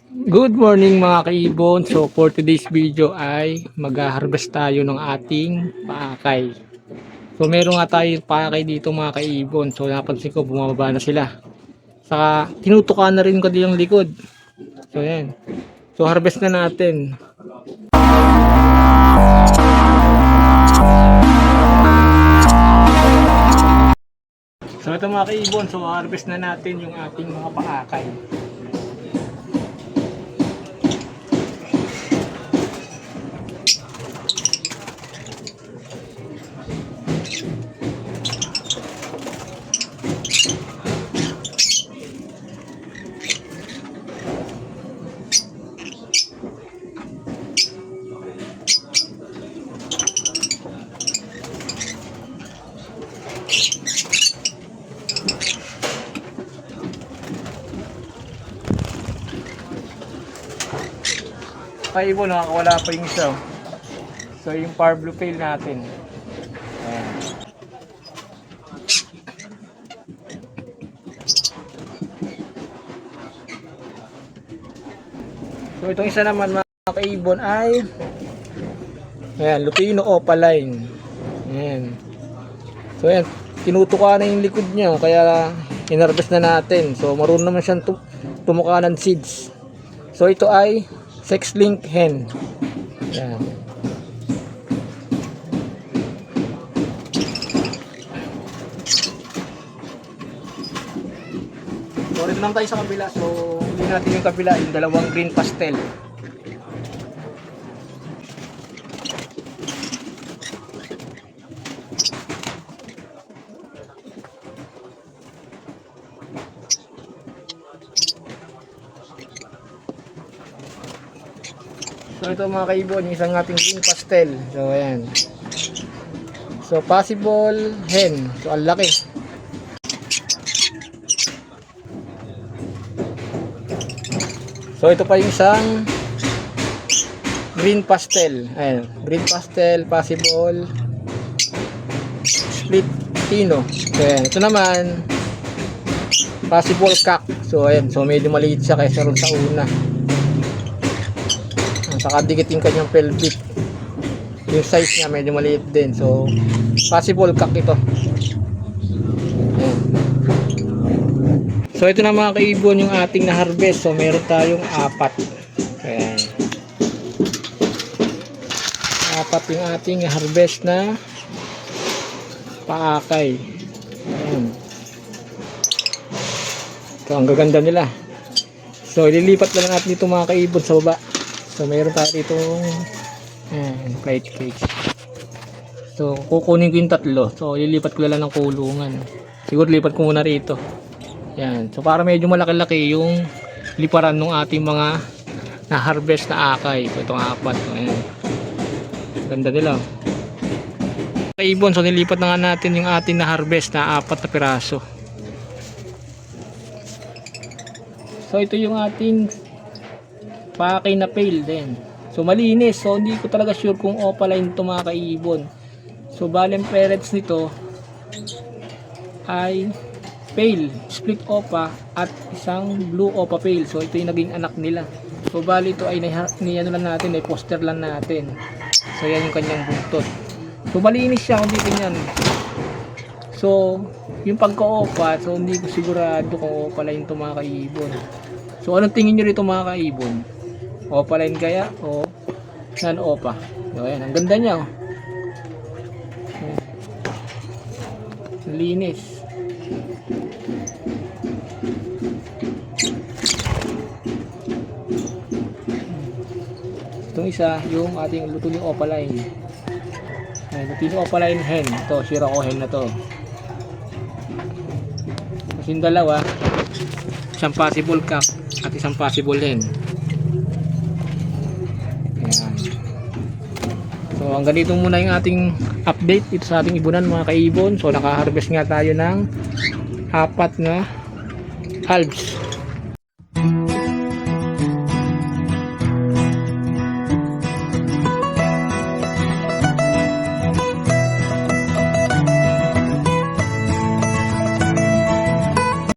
Good morning mga kaibon. So for today's video ay mag-harvest tayo ng ating paakay. So meron nga tayong paakay dito mga kaibon. So napansin ko bumababa na sila. Saka tinutukan na rin ko yung likod. So yan. So harvest na natin. So ito mga kaibon. So harvest na natin yung ating mga paakay. Kaibon, nakakawala pa yung isa. So yung power blue pail natin. Ayan. So itong isa naman mga kaibon ay ayan, Lupino Opaline. Ayan. So ayan, tinutuka na yung likod niya kaya inharvest na natin. So marunong naman siyang tumuka ng seeds. So ito ay sex link hen. Ayan. So rin lang tayo sa kabila. So hindi natin yung kabila, yung dalawang green pastel. So ito mga kaibon, yung isang ating green pastel. So ayan. So possible hen. So ang laki. So ito pa yung isang green pastel. Ayan, green pastel, possible split tino. So ayan, ito naman possible cock. So ayan, so medyo maliit siya kaysa ron sa una. Saka dikit yung kanyang pelvic. Yung size niya medyo maliit din. So possible cock ito. Ayan. So ito na mga kaibon yung ating na-harvest. So meron tayong apat. Ayan. Apat yung ating na-harvest na paakay. Ayan. So ang gaganda nila. So ililipat lang natin dito mga kaibon sa baba. So meron tayo dito plate cage. So kukunin ko yung tatlo. So ililipat ko lang ng kulungan. Siguro lipat ko muna rito. Yan. So para medyo malaki-laki yung liparan ng ating mga na-harvest na akay. So itong apat. So, ayan. Ganda nila. Kaibon, so nilipat na nga natin yung ating na-harvest na apat na piraso. So ito yung ating paakay na pail din. So malinis. So hindi ko talaga sure kung opaline ito mga kaibon. So bali ang parents nito ay pail, split opa at isang blue opa pail. So ito yung naging anak nila. So bali ito ay ano lang natin, ay poster lang natin. So yan yung kanyang buntot. So malinis siya kung dito yan. So yung pagka-opa, so hindi ko sigurado kung opaline ito mga kaibon. So anong tingin nyo rito mga kaibon? Opaline kaya o non-opa? So ayan, ang ganda niya. Linis. Itong isa yung ating Lupino Opaline. Lupino Opaline hen. Ito, Shirako hen na to. Kasi yung dalawa, isang possible cock at isang possible hen. Ayan. So hanggang dito muna yung ating update ito sa ating ibunan mga kaibon. So naka-harvest nga tayo ng apat na halves.